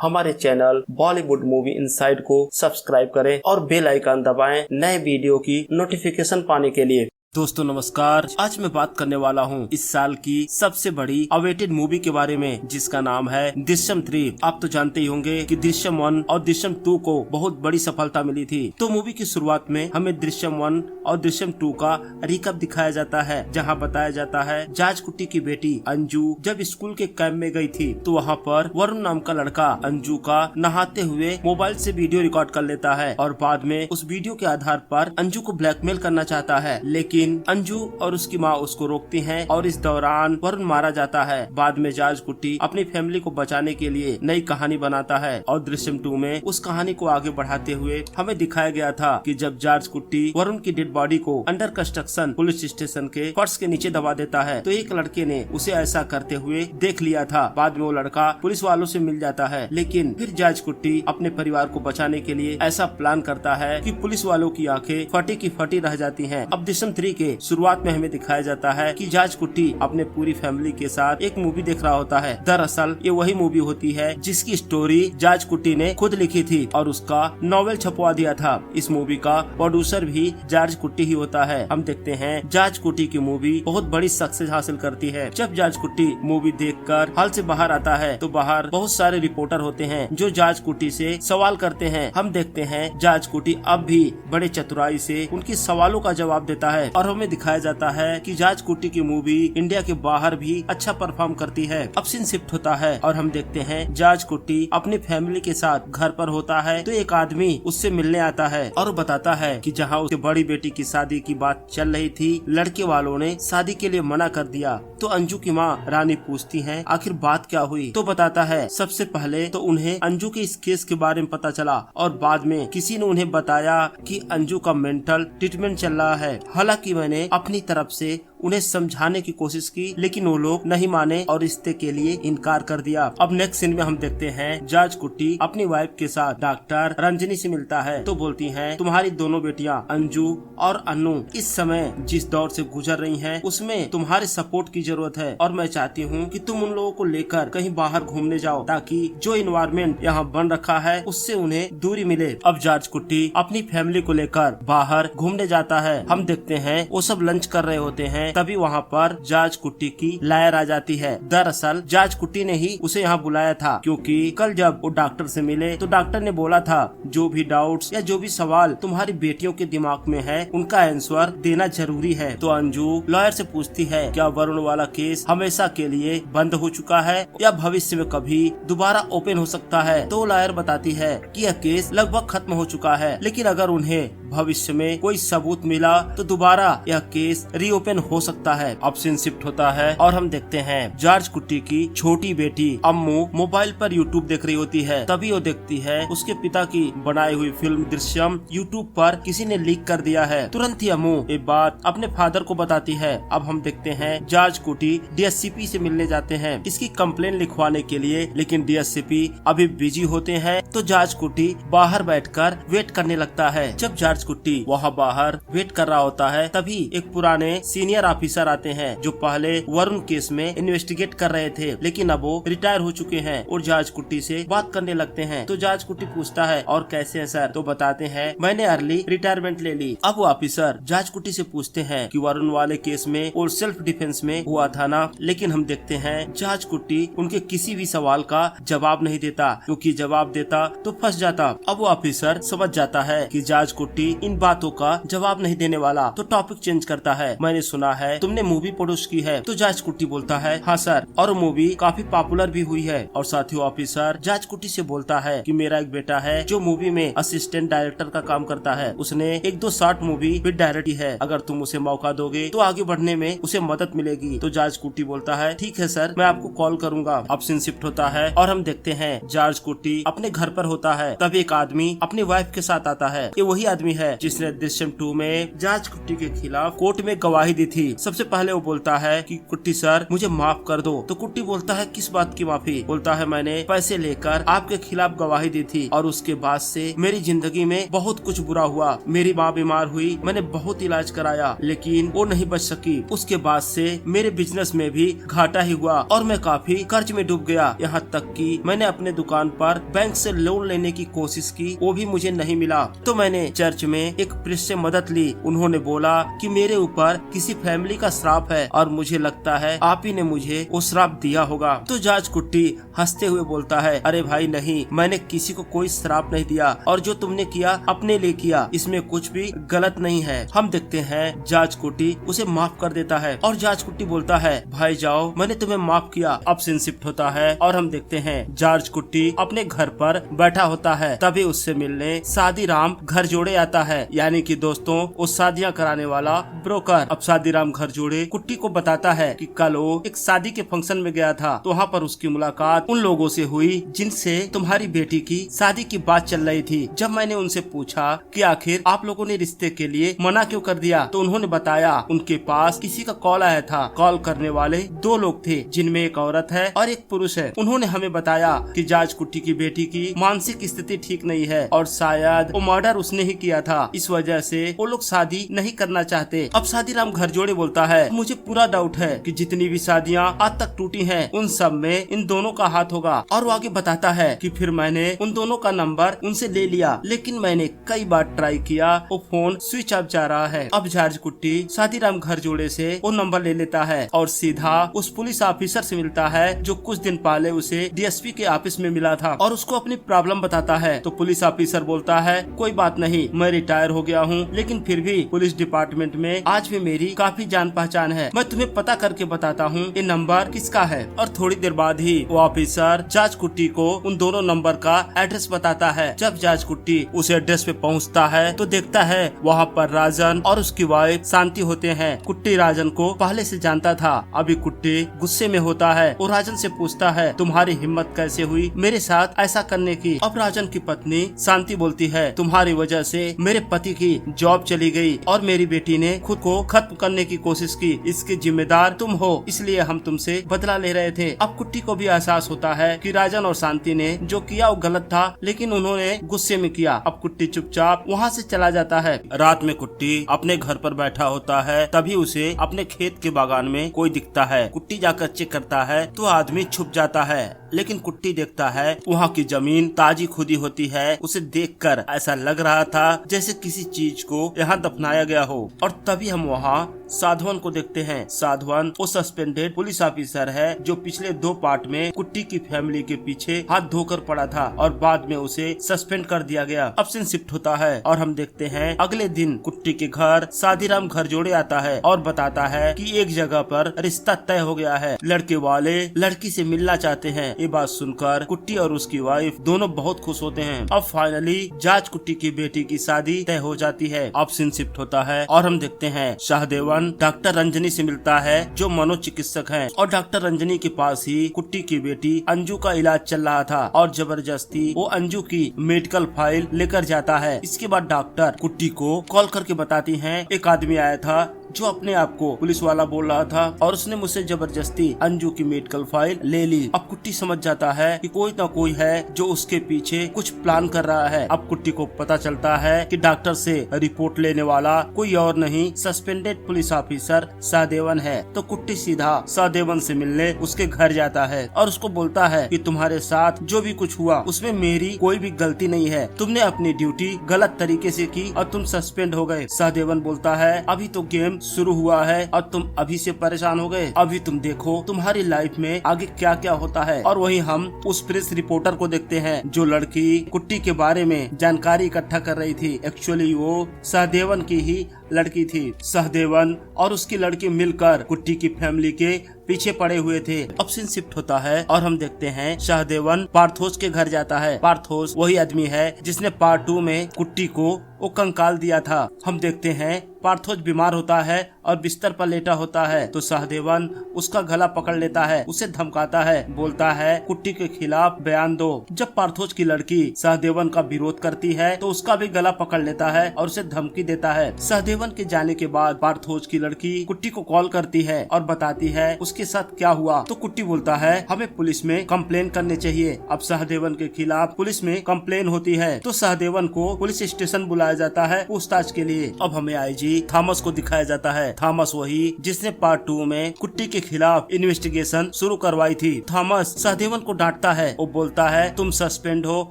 हमारे channel Bollywood movie inside को subscribe करें और बेल आइकन दबाएं नए वीडियो की नोटिफिकेशन पाने के लिए। दोस्तों नमस्कार, आज मैं बात करने वाला हूँ इस साल की सबसे बड़ी अवेटेड मूवी के बारे में, जिसका नाम है दृश्यम 3। आप तो जानते ही होंगे कि दृश्यम 1 और दृश्यम 2 को बहुत बड़ी सफलता मिली थी। तो मूवी की शुरुआत में हमें दृश्यम 1 और दृश्यम 2 का रिकैप दिखाया जाता है, जहाँ बताया जाता है जाज कुट्टी की बेटी अंजू जब स्कूल के कैंप में गई थी तो वहाँ पर वरुण नाम का लड़का अंजू का नहाते हुए मोबाइल से वीडियो रिकॉर्ड कर लेता है और बाद में उस वीडियो के आधार पर अंजू को ब्लैकमेल करना चाहता है, लेकिन अंजू और उसकी माँ उसको रोकती हैं और इस दौरान वरुण मारा जाता है। बाद में जाज कुट्टी अपनी फैमिली को बचाने के लिए नई कहानी बनाता है और दृश्यम 2 में उस कहानी को आगे बढ़ाते हुए हमें दिखाया गया था कि जब जाज कुट्टी वरुण की डेड बॉडी को अंडर कंस्ट्रक्शन पुलिस स्टेशन के फर्श के नीचे दबा देता है तो एक लड़के ने उसे ऐसा करते हुए देख लिया था। बाद में वो लड़का पुलिस वालों से मिल जाता है, लेकिन फिर जाज कुट्टी अपने परिवार को बचाने के लिए ऐसा प्लान करता है कि पुलिस वालों की आंखें फटी की फटी रह जाती हैं। अब दृश्यम 3 के शुरुआत में हमें दिखाया जाता है कि जाज कुट्टी अपने पूरी फैमिली के साथ एक मूवी देख रहा होता है। दरअसल ये वही मूवी होती है जिसकी स्टोरी जाज कुट्टी ने खुद लिखी थी और उसका नॉवेल छपवा दिया था। इस मूवी का प्रोड्यूसर भी जाज कुट्टी ही होता है। हम देखते हैं जाज कुट्टी की मूवी बहुत बड़ी सक्सेस हासिल करती है। जब जाज कुट्टी मूवी देखकर हॉल से बाहर आता है तो बाहर बहुत सारे रिपोर्टर होते हैं जो जाज कुट्टी से सवाल करते हैं। हम देखते हैं जाज कुट्टी अब भी बड़े चतुराई से उनकी सवालों का जवाब देता है और हमें दिखाया जाता है कि जाज कुट्टी की मूवी इंडिया के बाहर भी अच्छा परफॉर्म करती है। अब सीन शिफ्ट होता है और हम देखते हैं जाज कुट्टी अपनी फैमिली के साथ घर पर होता है तो एक आदमी उससे मिलने आता है और बताता है कि जहां उसकी बड़ी बेटी की शादी की बात चल रही थी, लड़के वालों ने शादी के लिए मना कर दिया। तो अंजू की माँ रानी पूछती है आखिर बात क्या हुई, तो बताता है सबसे पहले तो उन्हें अंजू के इस केस के बारे में पता चला और बाद में किसी ने उन्हें बताया कि अंजू का मेंटल ट्रीटमेंट चल रहा है। हालांकि मैंने अपनी तरफ से उन्हें समझाने की कोशिश की, लेकिन वो लोग नहीं माने और रिश्ते के लिए इनकार कर दिया। अब नेक्स्ट सीन में हम देखते हैं जाज कुट्टी अपनी वाइफ के साथ डॉक्टर रंजनी से मिलता है तो बोलती हैं तुम्हारी दोनों बेटियां अंजू और अनु इस समय जिस दौर से गुजर रही हैं उसमें तुम्हारे सपोर्ट की जरूरत है और मैं चाहती हूँ कि तुम उन लोगों को लेकर कहीं बाहर घूमने जाओ ताकि जो इन्वायरमेंट यहाँ बन रखा है उससे उन्हें दूरी मिले। अब जाज कुट्टी अपनी फैमिली को लेकर बाहर घूमने जाता है। हम देखते हैं वो सब लंच कर रहे होते हैं, तभी वहाँ पर जाज कुट्टी की लायर आ जाती है। दरअसल जाज कुट्टी ने ही उसे यहाँ बुलाया था क्योंकि कल जब वो डॉक्टर से मिले तो डॉक्टर ने बोला था जो भी डाउट्स या जो भी सवाल तुम्हारी बेटियों के दिमाग में है उनका आंसर देना जरूरी है। तो अंजू लॉयर से पूछती है क्या वरुण वाला केस हमेशा के लिए बंद हो चुका है या भविष्य में कभी दोबारा ओपन हो सकता है। तो लॉयर बताती है कि यह केस लगभग खत्म हो चुका है, लेकिन अगर उन्हें भविष्य में कोई सबूत मिला तो दोबारा यह केस रीओपन हो सकता है। अब सीन शिफ्ट होता है और हम देखते हैं जाज कुट्टी की छोटी बेटी अम्मू मोबाइल पर यूट्यूब देख रही होती है। तभी वो देखती है उसके पिता की बनाई हुई फिल्म दृश्यम यूट्यूब पर किसी ने लीक कर दिया है। तुरंत ही अम्मू ये बात अपने फादर को बताती है। अब हम देखते हैं जाज कुट्टी डीएससीपी से मिलने जाते हैं इसकी कंप्लेन लिखवाने के लिए, लेकिन डीएससीपी अभी बिजी होते हैं तो जाज कुट्टी बाहर बैठकर वेट करने लगता है। जब जाज कुट्टी वहाँ बाहर वेट कर रहा होता है तभी एक पुराने सीनियर ऑफिसर आते हैं जो पहले वरुण केस में इन्वेस्टिगेट कर रहे थे, लेकिन अब वो रिटायर हो चुके हैं और जाज कुट्टी से बात करने लगते हैं। तो जाज कुट्टी पूछता है और कैसे है सर, तो बताते हैं मैंने अर्ली रिटायरमेंट ले ली। अब वो ऑफिसर जाज कुट्टी से पूछते हैं कि वरुण वाले केस में और सेल्फ डिफेंस में हुआ था ना, लेकिन हम देखते हैं जाज कुट्टी उनके किसी भी सवाल का जवाब नहीं देता क्योंकि जवाब देता तो फंस जाता। अब वो ऑफिसर समझ जाता है कि जाज कुट्टी इन बातों का जवाब नहीं देने वाला तो टॉपिक चेंज करता है। मैंने सुना है तुमने मूवी प्रोड्यूस की है, तो जाज कुट्टी बोलता है हाँ सर, और मूवी काफी पॉपुलर भी हुई है। और साथ ही ऑफिसर जाज कुट्टी से बोलता है कि मेरा एक बेटा है जो मूवी में असिस्टेंट डायरेक्टर का काम करता है, उसने एक दो शॉर्ट मूवी भी डायरेक्ट की है, अगर तुम उसे मौका दोगे तो आगे बढ़ने में उसे मदद मिलेगी। तो जाज कुट्टी बोलता है ठीक है सर, मैं आपको कॉल करूंगा। अब सीन शिफ्ट होता है और हम देखते हैं जाज कुट्टी अपने घर पर होता है, तब एक आदमी अपनी वाइफ के साथ आता है। ये वही आदमी है जिसने दृश्यम 2 में जाज कुट्टी के खिलाफ कोर्ट में गवाही दी थी। थी। सबसे पहले वो बोलता है कि कुट्टी सर मुझे माफ कर दो। तो कुट्टी बोलता है किस बात की माफी? बोलता है मैंने पैसे लेकर आपके खिलाफ गवाही दी थी और उसके बाद से मेरी जिंदगी में बहुत कुछ बुरा हुआ। मेरी माँ बीमार हुई, मैंने बहुत इलाज कराया लेकिन वो नहीं बच सकी। उसके बाद से मेरे बिजनेस में भी घाटा ही हुआ और मैं काफी कर्ज में डूब गया। यहाँ तक कि मैंने अपने दुकान पर बैंक से लोन लेने की कोशिश की, वो भी मुझे नहीं मिला। तो मैंने चर्च में एक प्रीस्ट से मदद ली। उन्होंने बोला कि मेरे ऊपर किसी फैमिली का श्राप है और मुझे लगता है आप ही ने मुझे वो श्राप दिया होगा। तो जज कुट्टी हंसते हुए बोलता है अरे भाई नहीं, मैंने किसी को कोई श्राप नहीं दिया और जो तुमने किया अपने लिए किया, इसमें कुछ भी गलत नहीं है। हम देखते हैं जज कुट्टी उसे माफ कर देता है और जज कुट्टी बोलता है भाई जाओ, मैंने तुम्हें माफ किया। अब सीन शिफ्ट होता है और हम देखते हैं जॉर्ज कुट्टी अपने घर पर बैठा होता है। तभी उससे मिलने शादीराम घर जोड़े आता है, यानी कि दोस्तों वो शादियां कराने वाला ब्रोकर। अब शादीराम घर जोड़े कुट्टी को बताता है कि कल वो एक शादी के फंक्शन में गया था, तो वहाँ पर उसकी मुलाकात उन लोगों से हुई जिनसे तुम्हारी बेटी की शादी की बात चल रही थी। जब मैंने उनसे पूछा कि आखिर आप लोगों ने रिश्ते के लिए मना क्यों कर दिया, तो उन्होंने बताया उनके पास किसी का कॉल आया था। कॉल करने वाले दो लोग थे जिनमें एक औरत है और एक पुरुष है। उन्होंने हमें बताया कि जॉर्ज कुट्टी की बेटी की मानसिक स्थिति ठीक नहीं है और शायद वो मर्डर उसने ही किया था, इस वजह से वो लोग शादी नहीं करना चाहते। अब शादीराम घर जोड़े बोलता है मुझे पूरा डाउट है कि जितनी भी शादियां आज तक टूटी हैं उन सब में इन दोनों का हाथ होगा। और वो आगे बताता है कि फिर मैंने उन दोनों का नंबर उनसे ले लिया, लेकिन मैंने कई बार ट्राई किया, वो फोन स्विच ऑफ जा रहा है। अब जॉर्ज कुट्टी शादीराम घर जोड़े से वो नंबर ले लेता है और सीधा उस पुलिस ऑफिसर से मिलता है जो कुछ दिन पहले उसे डीएसपी के ऑफिस में मिला था और उसको अपनी प्रॉब्लम बताता है। तो पुलिस ऑफिसर बोलता है कोई बात नहीं, मैं रिटायर हो गया हूँ, लेकिन फिर भी पुलिस डिपार्टमेंट में आज भी मेरी काफी जान पहचान है, मैं तुम्हें पता करके बताता हूँ ये नंबर किसका है। और थोड़ी देर बाद ही वो ऑफिसर जॉर्ज कुट्टी को उन दोनों नंबर का एड्रेस बताता है। जब जॉर्ज कुट्टी उस एड्रेस पे पहुँचता है तो देखता है वहाँ पर राजन और उसकी वाइफ शांति होते हैं। कुट्टी राजन को पहले से जानता था। अभी कुट्टी गुस्से में होता है और राजन से पूछता है तुम्हारी हिम्मत कैसे हुई मेरे साथ ऐसा करने की। अब राजन की पत्नी शांति बोलती है तुम्हारी वजह से मेरे पति की जॉब चली गई और मेरी बेटी ने खुद को खत्म करने की कोशिश की, इसके जिम्मेदार तुम हो, इसलिए हम तुमसे बदला ले रहे थे। अब कुट्टी को भी एहसास होता है कि राजन और शांति ने जो किया वो गलत था, लेकिन उन्होंने गुस्से में किया। अब कुट्टी चुपचाप वहाँ से चला जाता है। रात में कुट्टी अपने घर पर बैठा होता है, तभी उसे अपने खेत के बागान में कोई दिखता है। कुट्टी जाकर चेक करता है तो आदमी छुप जाता है, लेकिन कुट्टी देखता है वहाँ की जमीन ताजी खुदी होती है। उसे देखकर ऐसा लग रहा था जैसे किसी चीज को यहाँ दफनाया गया हो। और तभी हम वहाँ साधवन को देखते हैं। साधवन वो सस्पेंडेड पुलिस ऑफिसर है जो पिछले 2 पार्ट में कुट्टी की फैमिली के पीछे हाथ धोकर पड़ा था और बाद में उसे सस्पेंड कर दिया गया। अब सीन शिफ्ट होता है और हम देखते हैं अगले दिन कुट्टी के घर शादीराम घर जोड़े आता है और बताता है कि एक जगह पर रिश्ता तय हो गया है, लड़के वाले लड़की से मिलना चाहते हैं। ये बात सुनकर कुट्टी और उसकी वाइफ दोनों बहुत खुश होते हैं। अब फाइनली जॉर्ज कुट्टी की बेटी की शादी तय हो जाती है। अब सीन शिफ्ट होता है और हम देखते हैं शाहदेवन डॉक्टर रंजनी से मिलता है जो मनोचिकित्सक हैं और डॉक्टर रंजनी के पास ही कुट्टी की बेटी अंजू का इलाज चल रहा था और जबरदस्ती वो अंजू की मेडिकल फाइल लेकर जाता है। इसके बाद डॉक्टर कुट्टी को कॉल करके बताती हैं एक आदमी आया था जो अपने आप को पुलिस वाला बोल रहा था और उसने मुझसे जबरदस्ती अंजू की मेडिकल फाइल ले ली। अब कुट्टी समझ जाता है कि कोई ना कोई है जो उसके पीछे कुछ प्लान कर रहा है। अब कुट्टी को पता चलता है कि डॉक्टर से रिपोर्ट लेने वाला कोई और नहीं सस्पेंडेड पुलिस ऑफिसर सहदेवन है। तो कुट्टी सीधा सहदेवन से मिलने उसके घर जाता है और उसको बोलता है कि तुम्हारे साथ जो भी कुछ हुआ उसमें मेरी कोई भी गलती नहीं है, तुमने अपनी ड्यूटी गलत तरीके से की और तुम सस्पेंड हो गए। सहदेवन बोलता है अभी तो गेम शुरू हुआ है और तुम अभी से परेशान हो गए, अभी तुम देखो तुम्हारी लाइफ में आगे क्या क्या होता है। और वहीं हम उस प्रेस रिपोर्टर को देखते हैं जो लड़की कुट्टी के बारे में जानकारी इकट्ठा कर रही थी। एक्चुअली वो सहदेवन की ही लड़की थी। सहदेवन और उसकी लड़की मिलकर कुट्टी की फैमिली के पीछे पड़े हुए थे। अब सीन शिफ्ट होता है और हम देखते हैं सहदेवन पार्थोस के घर जाता है। पार्थोस वही आदमी है जिसने पार्ट 2 में कुट्टी को वो कंकाल दिया था। हम देखते हैं पार्थोस बीमार होता है और बिस्तर पर लेटा होता है तो सहदेवन उसका गला पकड़ लेता है, उसे धमकाता है, बोलता है कुट्टी के खिलाफ बयान दो। जब पार्थोस की लड़की सहदेवन का विरोध करती है तो उसका भी गला पकड़ लेता है और उसे धमकी देता है। सहदेवन सहदेवन के जाने के बाद पार्थोज की लड़की कुट्टी को कॉल करती है और बताती है उसके साथ क्या हुआ। तो कुट्टी बोलता है हमें पुलिस में कंप्लेन करने चाहिए। अब सहदेवन के खिलाफ पुलिस में कंप्लेन होती है तो सहदेवन को पुलिस स्टेशन बुलाया जाता है पूछताछ के लिए। अब हमें आईजी थॉमस को दिखाया जाता है। थॉमस वही जिसने पार्ट 2 में कुट्टी के खिलाफ इन्वेस्टिगेशन शुरू करवाई थी। थॉमस सहदेवन को डांटता है। वो बोलता है तुम सस्पेंड हो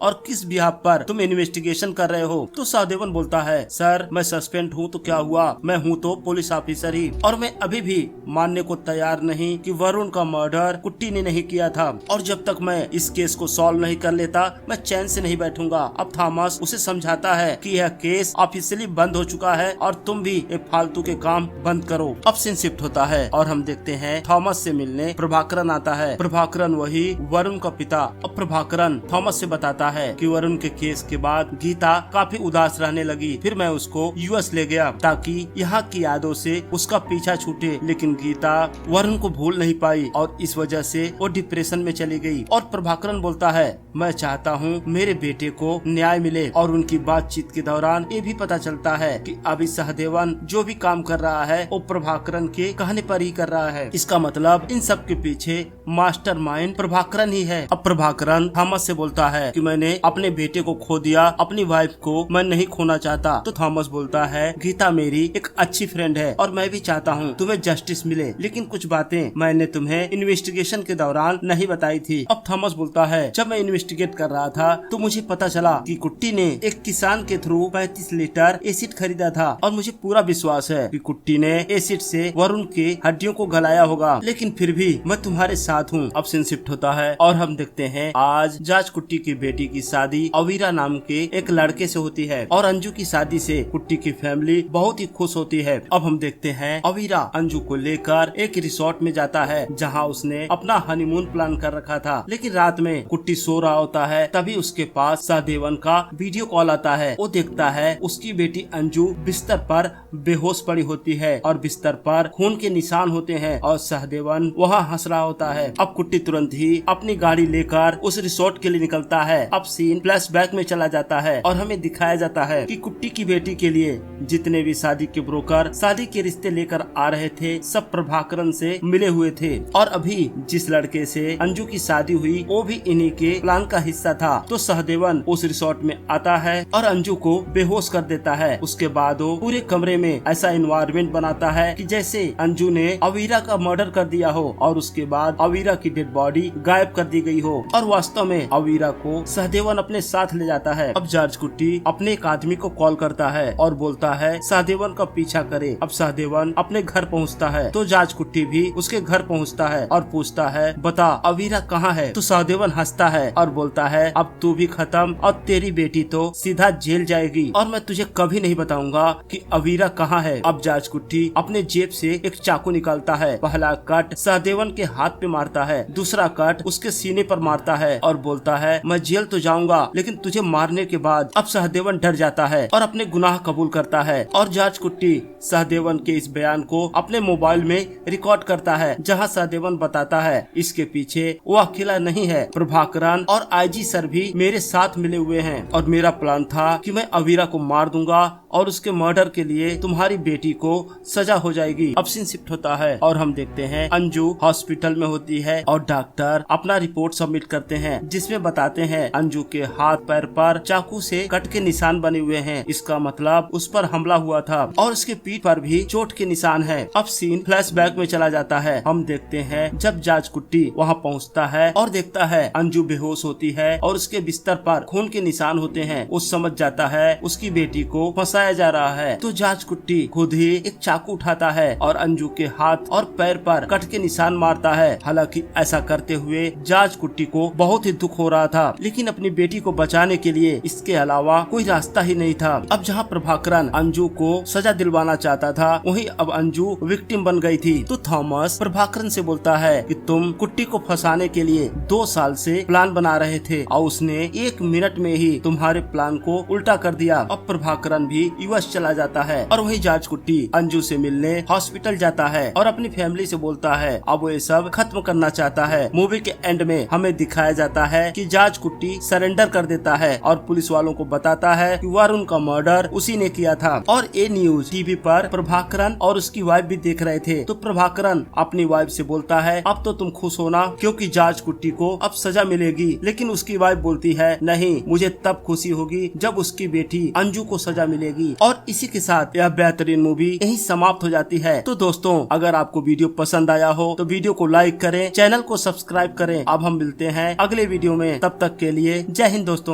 और किस बिहाफ पर तुम इन्वेस्टिगेशन कर रहे हो। तो सहदेवन बोलता है सर मैं सस्पेंड हूँ तो क्या हुआ, मैं हूँ तो पुलिस ऑफिसर ही, और मैं अभी भी मानने को तैयार नहीं कि वरुण का मर्डर कुट्टी ने नहीं किया था, और जब तक मैं इस केस को सॉल्व नहीं कर लेता मैं चैन से नहीं बैठूंगा। अब थॉमस उसे समझाता है कि यह केस ऑफिशियली बंद हो चुका है और तुम भी ये फालतू के काम बंद करो। अब सीन शिफ्ट होता है और हम देखते हैं थॉमस से मिलने प्रभाकरन आता है। प्रभाकरन वही वरुण का पिता। अब प्रभाकरन थॉमस से बताता है कि वरुण के केस के बाद गीता काफी उदास रहने लगी, फिर मैं उसको यूएस ले गया ताकि यहाँ की यादों से उसका पीछा छूटे, लेकिन गीता वरुण को भूल नहीं पाई और इस वजह से वो डिप्रेशन में चली गई। और प्रभाकरन बोलता है मैं चाहता हूँ मेरे बेटे को न्याय मिले, और उनकी बातचीत के दौरान ये भी पता चलता है कि अभी सहदेवन जो भी काम कर रहा है वो प्रभाकरन के कहने पर ही कर रहा है। इसका मतलब इन सब के पीछे मास्टरमाइंड प्रभाकरन ही है। अब प्रभाकरन थॉमस से बोलता है कि मैंने अपने बेटे को खो दिया, अपनी वाइफ को मैं नहीं खोना चाहता। तो थॉमस बोलता है गीता मेरी एक अच्छी फ्रेंड है और मैं भी चाहता हूँ तुम्हें जस्टिस मिले, लेकिन कुछ बातें मैंने तुम्हें इन्वेस्टिगेशन के दौरान नहीं बताई थी। अब थॉमस बोलता है जब मैं इन्वेस्टिगेट कर रहा था तो मुझे पता चला कि कुट्टी ने एक किसान के थ्रू 35 लीटर एसिड खरीदा था, और मुझे पूरा विश्वास है कि कुट्टी ने एसिड से वरुण के हड्डियों को गलाया होगा, लेकिन फिर भी मैं तुम्हारे साथ हूँ। अब सीन शिफ्ट होता है और हम देखते हैं आज जाज कुट्टी की बेटी की शादी अवीरा नाम के एक लड़के से होती है, और अंजू की शादी से कुट्टी की फैमिली बहुत ही खुश होती है। अब हम देखते हैं अवीरा अंजू को लेकर एक रिसोर्ट में जाता है जहाँ उसने अपना हनीमून प्लान कर रखा था, लेकिन रात में कुट्टी सो रहा होता है तभी उसके पास सहदेवन का वीडियो कॉल आता है। वो देखता है उसकी बेटी अंजू बिस्तर पर बेहोश पड़ी होती है और बिस्तर पर खून के निशान होते हैं, और सहदेवन वहाँ हंस रहा होता है। अब कुट्टी तुरंत ही अपनी गाड़ी लेकर उस रिसोर्ट के लिए निकलता है। अब सीन फ्लैशबैक में चला जाता है और हमें दिखाया जाता है कि कुट्टी की बेटी के लिए जितने भी शादी के ब्रोकर शादी के रिश्ते लेकर आ रहे थे सब प्रभाकरन से मिले हुए थे, और अभी जिस लड़के से अंजू की शादी हुई वो भी इन्हीं के प्लान का हिस्सा था। तो सहदेवन उस रिसोर्ट में आता है और अंजू को बेहोश कर देता है। उसके बाद वो पूरे कमरे में ऐसा एनवायरनमेंट बनाता है कि जैसे अंजू ने अवीरा का मर्डर कर दिया हो और उसके बाद अवीरा की डेड बॉडी गायब कर दी गई हो, और वास्तव में अवीरा को सहदेवन अपने साथ ले जाता है। अब जॉर्ज कुट्टी अपने एक आदमी को कॉल करता है और बोलता है सहदेवन का पीछा करे। अब सहदेवन अपने घर पहुंचता है तो जॉर्ज कुट्टी भी उसके घर पहुंचता है और पूछता है बता अवीरा कहाँ है। तो सहदेवन हंसता है और बोलता है अब तू भी खत्म और तेरी बेटी तो सीधा जेल जाएगी, और मैं तुझे कभी नहीं बताऊंगा कि अवीरा कहाँ है। अब जॉर्ज कुट्टी अपने जेब से एक चाकू निकालता है। पहला कट सहदेवन के हाथ पे मारता है, दूसरा कट उसके सीने पर मारता है और बोलता है मैं जेल तो जाऊंगा लेकिन तुझे मारने के बाद। अब सहदेवन डर जाता है और अपने गुनाह कबूल करता है, और जॉर्ज कुट्टी सहदेवन के इस बयान को अपने मोबाइल में रिकॉर्ड करता है जहाँ सहदेवन बताता है इसके पीछे वो अकेला नहीं है, प्रभाकरन और आईजी सर भी मेरे साथ मिले हुए हैं, और मेरा प्लान था कि मैं अवीरा को मार दूंगा और उसके मर्डर के लिए तुम्हारी बेटी को सजा हो जाएगी। अब सीन शिफ्ट होता है और हम देखते हैं अंजू हॉस्पिटल में होती है और डॉक्टर अपना रिपोर्ट सबमिट करते हैं जिसमें बताते हैं अंजू के हाथ पैर पर चाकू से कट के निशान बने हुए हैं। इसका मतलब उस पर हमला हुआ था, और उसके पीठ पर भी चोट के निशान है। अब सीन फ्लैशबैक में चला जाता है। हम देखते हैं जब जॉर्ज कुट्टी वहाँ पहुँचता है और देखता है अंजू बेहोश होती है और उसके बिस्तर पर खून के निशान होते हैं। वो समझ जाता है उसकी बेटी को फंसाया जा रहा है, तो जॉर्ज कुट्टी खुद ही एक चाकू उठाता है और अंजू के हाथ और पैर पर कट के निशान मारता है। हालांकि ऐसा करते हुए जॉर्ज कुट्टी को बहुत ही दुख हो रहा था, लेकिन अपनी बेटी को बचाने के लिए इसके अलावा कोई रास्ता ही नहीं था। अब जहाँ प्रभाकरन अंजू को सजा दिलवाना चाहता था वहीं अब अंजू विक्टिम बन गई थी। तो थॉमस प्रभाकरन से बोलता है कि तुम कुट्टी को फंसाने के लिए 2 साल से प्लान बना रहे थे और उसने 1 मिनट में ही तुम्हारे प्लान को उल्टा कर दिया। अब प्रभाकरन भी यूएस चला जाता है और वही जाज कुट्टी अंजू से मिलने हॉस्पिटल जाता है और अपनी फैमिली से बोलता है अब वो ये सब खत्म करना चाहता है। मूवी के एंड में हमें दिखाया जाता है कि जाज कुट्टी सरेंडर कर देता है और पुलिस वालों को बताता है कि वरुण का मर्डर उसी ने किया था। और ये न्यूज टीवी पर प्रभाकरन और उसकी वाइफ भी देख रहे थे। तो प्रभाकरन अपनी वाइफ से बोलता है अब तो तुम खुश होना क्योंकि जाज कुट्टी को अब सजा मिलेगी। लेकिन उसकी वाइफ बोलती है नहीं, मुझे तब खुशी होगी जब उसकी बेटी अंजू को सजा मिलेगी। और इसी के साथ यह बेहतरीन मूवी यही समाप्त हो जाती है। तो दोस्तों, अगर आपको वीडियो पसंद आया हो तो वीडियो को लाइक करें, चैनल को सब्सक्राइब करें। अब हम मिलते हैं अगले वीडियो में, तब तक के लिए जय हिंद दोस्तों।